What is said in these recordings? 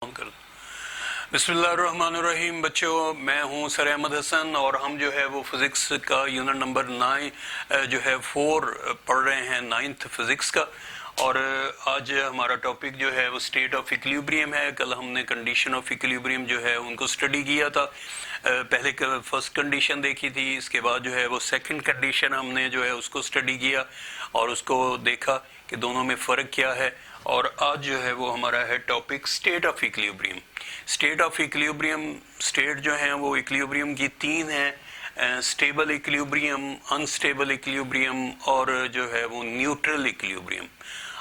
बिस्मिल्लाहिर्रहमानिर्रहीम। बच्चों, मैं हूं सर अहमद हसन और हम जो है वो फिज़िक्स का यूनिट नंबर 9 जो है 4 पढ़ रहे हैं, 9th फिज़िक्स का। और आज हमारा टॉपिक जो है वो स्टेट ऑफ इक्विलिब्रियम है। कल हमने कंडीशन ऑफ इक्विलिब्रियम जो है उनको स्टडी किया था। पहले फर्स्ट कंडीशन देखी थी, इसके बाद जो है वो सेकंड कंडीशन हमने जो है उसको स्टडी किया और उसको देखा कि दोनों में फ़र्क क्या है। और आज जो है वो हमारा है topic state of equilibrium. State of equilibrium, state जो है वो इक्विलिब्रियम की 3 हैं, स्टेबल इक्विलिब्रियम, अनस्टेबल इक्विलिब्रियम और जो है वो न्यूट्रल इक्विलिब्रियम।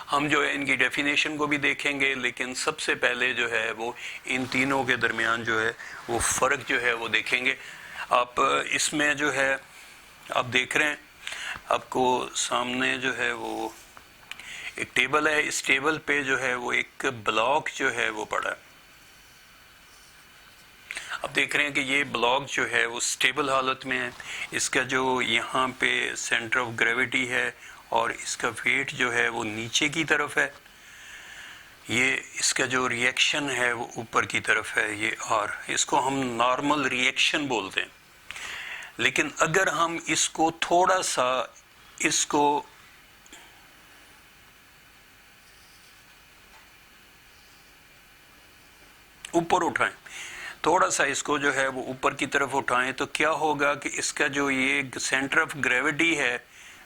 हम जो है इनकी डेफिनेशन को भी देखेंगे, लेकिन सबसे पहले जो है वो इन तीनों के दरमियान जो है वो फ़र्क जो है वो देखेंगे। आप इसमें जो है आप देख रहे हैं, आपको सामने जो है वो एक टेबल है। इस टेबल पे जो है वो एक ब्लॉक जो है वो पड़ा है। अब देख रहे हैं कि ये ब्लॉक जो है वो स्टेबल हालत में है। इसका जो यहाँ पे सेंटर ऑफ ग्रेविटी है और इसका वेट जो है वो नीचे की तरफ है। ये इसका जो रिएक्शन है वो ऊपर की तरफ है, ये आर। इसको हम नॉर्मल रिएक्शन बोलते हैं। लेकिन अगर हम इसको थोड़ा सा इसको ऊपर उठाएं, थोड़ा सा इसको जो है वो ऊपर की तरफ उठाएं, तो क्या होगा कि इसका जो ये सेंटर ऑफ ग्रेविटी है,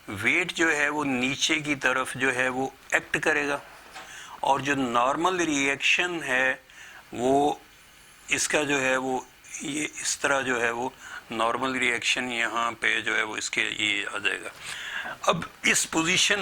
वेट जो है वो नीचे की तरफ जो है वो एक्ट करेगा। और जो नॉर्मल रिएक्शन है वो इसका जो है वो ये इस तरह जो है वो नॉर्मल रिएक्शन यहाँ पे जो है वो इसके ये आ जाएगा। अब इस पोजीशन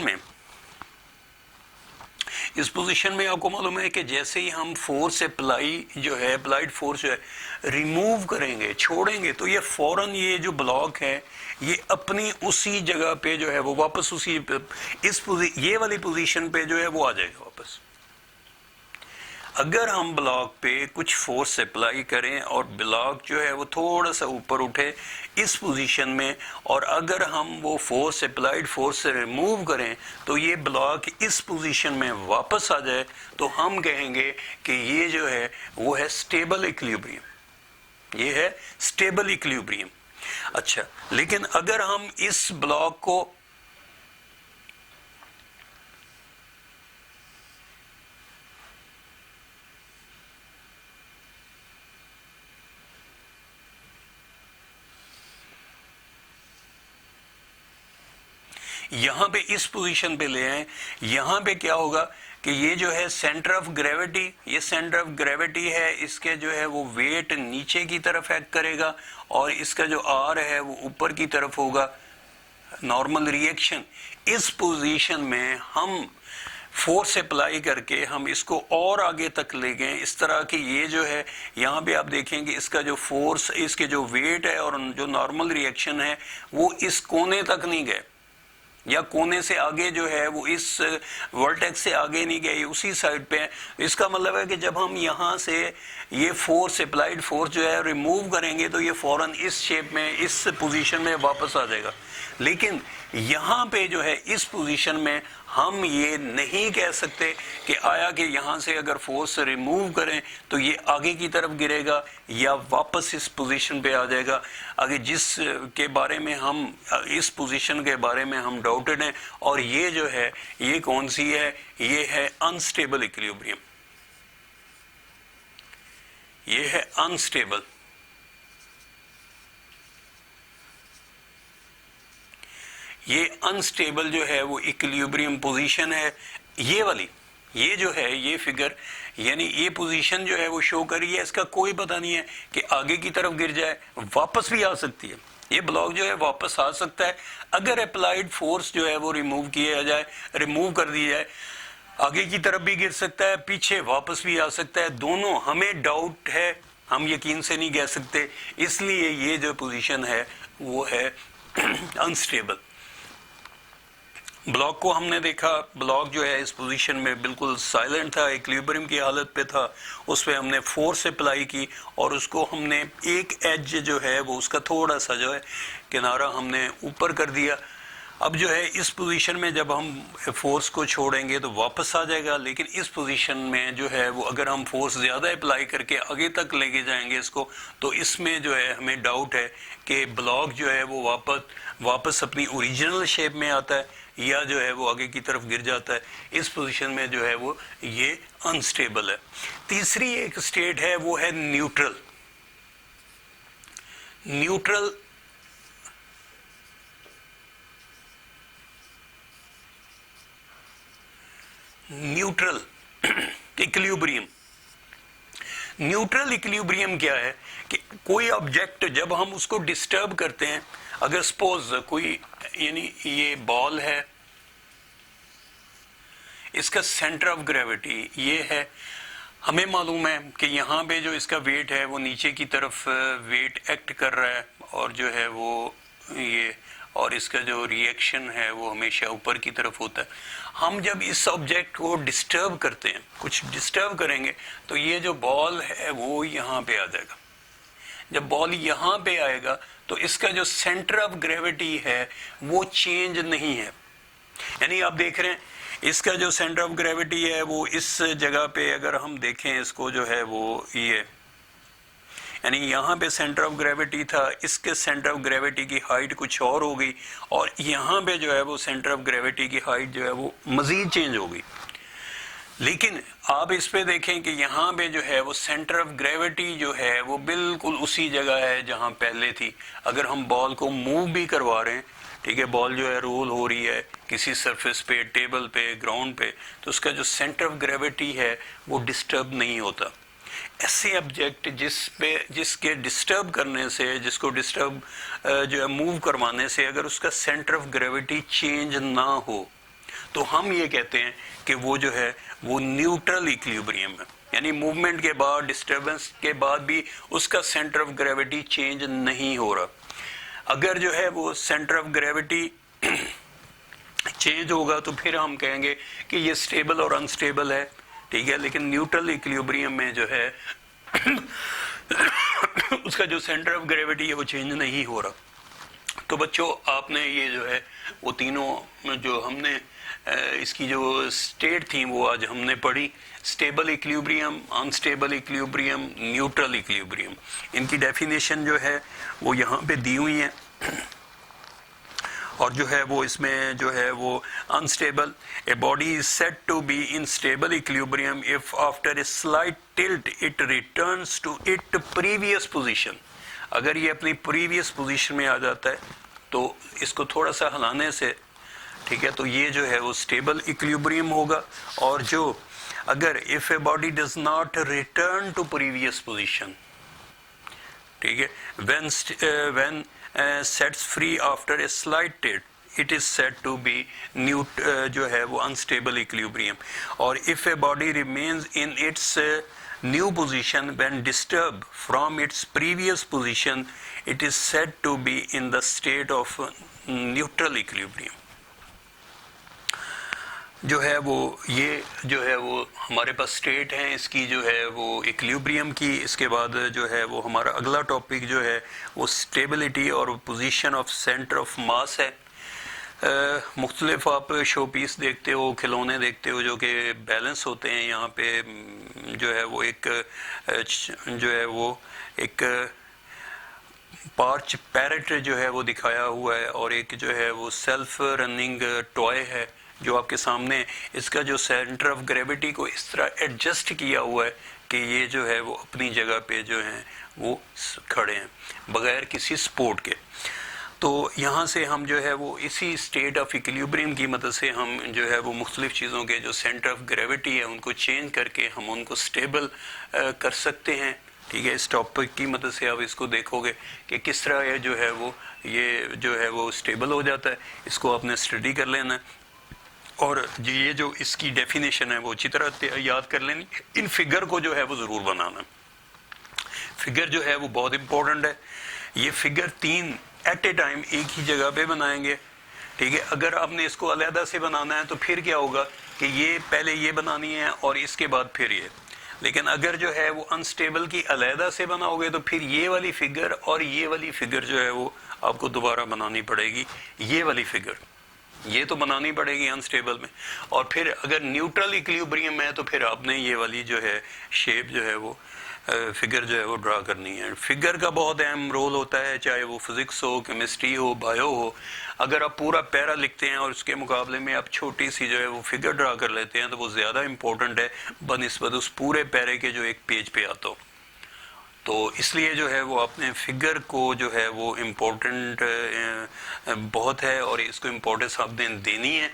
में आपको मालूम है कि जैसे ही हम फोर्स अप्लाई जो है, अप्लाइड फोर्स जो है रिमूव करेंगे, छोड़ेंगे, तो ये फौरन ये जो ब्लॉक है ये अपनी उसी जगह पे जो है वो वापस उसी ये वाली पोजीशन पे जो है वो आ जाएगा वापस। अगर हम ब्लॉक पे कुछ फोर्स अप्लाई करें और ब्लॉक जो है वो थोड़ा सा ऊपर उठे इस पोजीशन में, और अगर हम वो फोर्स अप्लाइड फोर्स से रिमूव करें तो ये ब्लॉक इस पोजीशन में वापस आ जाए, तो हम कहेंगे कि ये जो है वो है स्टेबल इक्विलिब्रियम। ये है स्टेबल इक्विलिब्रियम। अच्छा, लेकिन अगर हम इस ब्लॉक को यहाँ पे इस पोजीशन पे ले आए, यहाँ पे क्या होगा कि ये जो है सेंटर ऑफ ग्रेविटी, ये सेंटर ऑफ ग्रेविटी है, इसके जो है वो वेट नीचे की तरफ एक्ट करेगा और इसका जो आर है वो ऊपर की तरफ होगा, नॉर्मल रिएक्शन। इस पोजीशन में हम फोर्स अप्लाई करके हम इसको और आगे तक ले गए, इस तरह कि ये जो है यहाँ पे आप देखेंगे इसका जो फोर्स, इसके जो वेट है और जो नॉर्मल रिएक्शन है वो इस कोने तक नहीं गए, या कोने से आगे जो है वो इस वर्टेक्स से आगे नहीं गए, उसी साइड पे है। इसका मतलब है कि जब हम यहाँ से ये फोर्स अप्लाइड फोर्स जो है रिमूव करेंगे तो ये फौरन इस शेप में, इस पोजीशन में वापस आ जाएगा। लेकिन यहाँ पे जो है इस पोजीशन में हम ये नहीं कह सकते कि आया कि यहाँ से अगर फोर्स रिमूव करें तो ये आगे की तरफ गिरेगा या वापस इस पोजीशन पे आ जाएगा। आगे जिस के बारे में हम, इस पोजीशन के बारे में हम डाउटेड हैं, और ये जो है ये कौन सी है, ये है अनस्टेबल इक्विलिब्रियम। ये है अनस्टेबल। ये अनस्टेबल जो है वो इक्विलिब्रियम पोजीशन है। ये वाली, ये जो है ये फिगर, यानी ये पोजीशन जो है वो शो कर रही है, इसका कोई पता नहीं है कि आगे की तरफ गिर जाए, वापस भी आ सकती है। ये ब्लॉक जो है वापस आ सकता है अगर अप्लाइड फोर्स जो है वो रिमूव किया जाए, रिमूव कर दी जाए। आगे की तरफ भी गिर सकता है, पीछे वापस भी आ सकता है, दोनों हमें डाउट है, हम यकीन से नहीं कह सकते। इसलिए ये जो पोजीशन है वो है अनस्टेबल। ब्लॉक को हमने देखा, ब्लॉक जो है इस पोजीशन में बिल्कुल साइलेंट था, इक्विलिब्रियम की हालत पे था। उस पर हमने फोर्स अप्लाई की और उसको हमने एक एज जो है वो उसका थोड़ा सा जो है किनारा हमने ऊपर कर दिया। अब जो है इस पोजीशन में जब हम फोर्स को छोड़ेंगे तो वापस आ जाएगा, लेकिन इस पोजीशन में जो है वो अगर हम फोर्स ज़्यादा अप्लाई करके आगे तक लेके जाएंगे इसको, तो इसमें जो है हमें डाउट है कि ब्लॉक जो है वो वापस अपनी ओरिजिनल शेप में आता है या जो है वो आगे की तरफ गिर जाता है। इस पोजीशन में जो है वो ये अनस्टेबल है। तीसरी एक स्टेट है वो है neutral. Neutral equilibrium. Neutral equilibrium क्या है कि कोई ऑब्जेक्ट जब हम उसको डिस्टर्ब करते हैं, अगर सपोज कोई यानी ये बॉल है, इसका सेंटर ऑफ ग्रेविटी ये है, हमें मालूम है कि यहाँ पे जो इसका वेट है वो नीचे की तरफ वेट एक्ट कर रहा है और जो है वो ये, और इसका जो रिएक्शन है वो हमेशा ऊपर की तरफ होता है। हम जब इस ऑब्जेक्ट को डिस्टर्ब करते हैं, कुछ डिस्टर्ब करेंगे, तो ये जो बॉल है वो यहाँ पे आ जाएगा। जब बॉल यहाँ पे आएगा तो इसका जो सेंटर ऑफ ग्रेविटी है वो चेंज नहीं है। यानी आप देख रहे हैं इसका जो सेंटर ऑफ ग्रेविटी है वो इस जगह पे, अगर हम देखें इसको जो है वो ये, यानी यहाँ पे सेंटर ऑफ ग्रेविटी था, इसके सेंटर ऑफ ग्रेविटी की हाइट कुछ और हो गई और यहाँ पे जो है वो सेंटर ऑफ ग्रेविटी की हाइट जो है वो मजीद चेंज हो गई। लेकिन आप इस पे देखें कि यहाँ पे जो है वो सेंटर ऑफ ग्रेविटी जो है वो बिल्कुल उसी जगह है जहाँ पहले थी। अगर हम बॉल को मूव भी करवा रहे हैं, ठीक है, बॉल जो है रोल हो रही है किसी सरफेस पे, टेबल पे, ग्राउंड पे, तो उसका जो सेंटर ऑफ ग्रेविटी है वो डिस्टर्ब नहीं होता। ऐसे ऑब्जेक्ट जिसके डिस्टर्ब करने से, जिसको डिस्टर्ब जो है मूव करवाने से अगर उसका सेंटर ऑफ ग्रेविटी चेंज ना हो, तो हम ये कहते हैं कि वो जो है वो न्यूट्रल इक्विलिब्रियम है। यानी मूवमेंट के बाद, डिस्टर्बेंस के बाद भी उसका सेंटर ऑफ ग्रेविटी चेंज नहीं हो रहा। अगर जो है वो सेंटर ऑफ ग्रेविटी चेंज होगा तो फिर हम कहेंगे कि ये स्टेबल और अनस्टेबल है, ठीक है। लेकिन न्यूट्रल इक्विलिब्रियम में जो है उसका जो सेंटर ऑफ ग्रेविटी है वो चेंज नहीं हो रहा। तो बच्चों, आपने ये जो है वो तीनों जो हमने इसकी जो स्टेट थी वो आज हमने पढ़ी। Stable equilibrium, unstable equilibrium, neutral equilibrium. इनकी डेफिनेशन जो है वो यहाँ पे दी हुई है। और जो है वो इसमें जो है वो unstable, a body is said to be in stable equilibrium if after a slight tilt it returns to it previous position. अगर ये अपनी प्रीवियस पोजीशन में आ जाता है तो इसको थोड़ा सा हिलाने से, ठीक है, तो ये जो है वो स्टेबल इक्विलिब्रियम होगा। और जो अगर if a body does not return to previous position, ठीक है, when sets free after a slight tilt, it is said to be जो है वो अनस्टेबल इक्विलिब्रियम। और if a body remains in its new position when disturb from its previous position, it is said to be in the state of neutral equilibrium. जो है वो ये जो है वो हमारे पास स्टेट है इसकी जो है वो इक्विलिब्रियम की। इसके बाद जो है वो हमारा अगला टॉपिक जो है वो स्टेबिलिटी और position of centre of mass है। मुख्तलिफ आप शो पीस देखते हो, खिलौने देखते हो जो कि बैलेंस होते हैं। यहाँ पे जो है वो एक पार्च पैरेट जो है वो दिखाया हुआ है और एक जो है वो सेल्फ रनिंग टॉय है जो आपके सामने। इसका जो सेंटर ऑफ ग्रेविटी को इस तरह एडजस्ट किया हुआ है कि ये जो है वो अपनी जगह पे जो है वो खड़े हैं बगैर किसी सपोर्ट के। तो यहाँ से हम जो है वो इसी स्टेट ऑफ इक्विलिब्रियम की मदद से हम जो है वो मुख्तलिफ चीज़ों के जो सेंटर ऑफ ग्रेविटी है उनको चेंज करके हम उनको स्टेबल कर सकते हैं, ठीक है। इस टॉपिक की मदद से आप इसको देखोगे कि किस तरह ये जो है वो स्टेबल हो जाता है। इसको आपने स्टडी कर लेना है और ये जो इसकी डेफिनेशन है वो अच्छी तरह याद कर लेनी। इन फिगर को जो है वो ज़रूर बनाना। फिगर जो है वो बहुत इम्पोर्टेंट है। ये फिगर 3 एट ए टाइम एक ही जगह पे बनाएंगे, ठीक है। अगर आपने इसको अलहदा से बनाना है तो फिर क्या होगा कि ये पहले ये बनानी है और इसके बाद फिर ये। लेकिन अगर जो है वो अनस्टेबल की अलहदा से बनाओगे तो फिर ये वाली फिगर और ये वाली फिगर जो है वो आपको दोबारा बनानी पड़ेगी, ये वाली फिगर, ये तो बनानी पड़ेगी अनस्टेबल में। और फिर अगर न्यूट्रल इक्विलिब्रियम है तो फिर आपने ये वाली जो है शेप जो है वो फिगर जो है वो ड्रा करनी है। फिगर का बहुत अहम रोल होता है, चाहे वो फिजिक्स हो, केमिस्ट्री हो, बायो हो। अगर आप पूरा पैरा लिखते हैं और उसके मुकाबले में आप छोटी सी जो है वो फिगर ड्रा कर लेते हैं तो वो ज़्यादा इम्पोर्टेंट है बनिस्बत उस पूरे पैरे के जो एक पेज पे आता हो। तो इसलिए जो है वो अपने फिगर को जो है वो इम्पोर्टेंट बहुत है और इसको इम्पोर्टेंस आपने देनी है।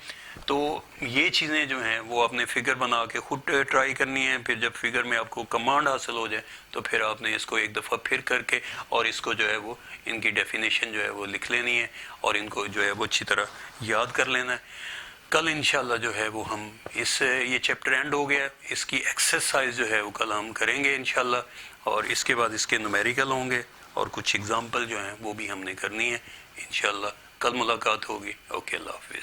तो ये चीज़ें जो हैं वो आपने फिगर बना के खुद ट्राई करनी है। फिर जब फिगर में आपको कमांड हासिल हो जाए तो फिर आपने इसको एक दफ़ा फिर करके और इसको जो है वो इनकी डेफिनेशन जो है वो लिख लेनी है और इनको जो है वो अच्छी तरह याद कर लेना है। कल इंशाल्लाह जो है वो हम ये चैप्टर एंड हो गया, इसकी एक्सरसाइज जो है वो कल हम करेंगे इंशाल्लाह और इसके बाद इसके न्यूमेरिकल होंगे और कुछ एग्जांपल जो हैं वो भी हमने करनी है इंशाल्लाह। कल मुलाकात होगी। ओके, अल्लाह हाफिज़।